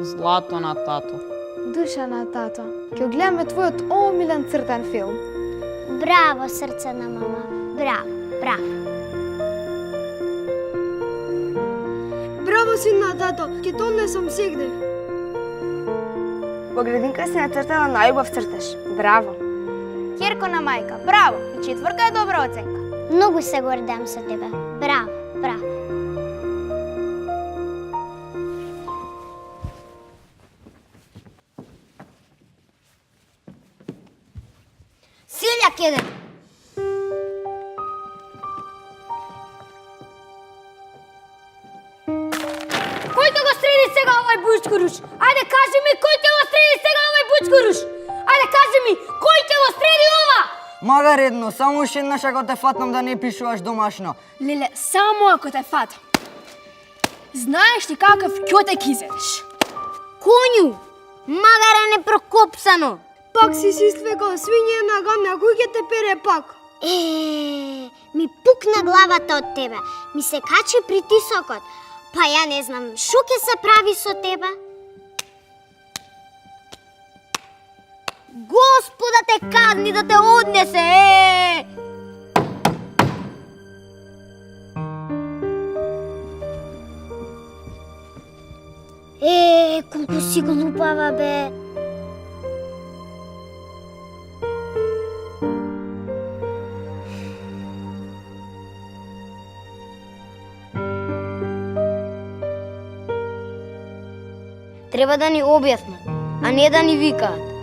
Злато на тато. Душа на тато, ќе гледаме твојот омилен цртен филм. Браво, срце на мама. Браво, браво. Браво, син на тато, ќе донесам сегде. Во градинка си нацртала најубав цртеж. Браво. Ќерко на мајка, браво. И четворка е добра оценка. Многу се гордеам со тебе. Браво, браво. Силјак еден. Кој ќе го среди сега овај бујчкоруш? Ајде кажи ми кој ќе го среди сега овај бујчкоруш? Ајде кажи ми кој ќе го среди ова? Мага редно, само уште еднаш ако те фатнам да не пишуваш домашно. Леле, само ако те фатам. Знаеш ли какав ќотек изедеш? Конју, магара непрокопсано. Пак си свекал свиње на гамја, кој ќе те пере пак? Ми пукна главата од тебе. Ми се качи притисокот. Па ја не знам, шо ќе се прави со тебе? Господа те казни да те однесе, колку си глупава, бе. Треба да ни објаснат, а не да ни викаат.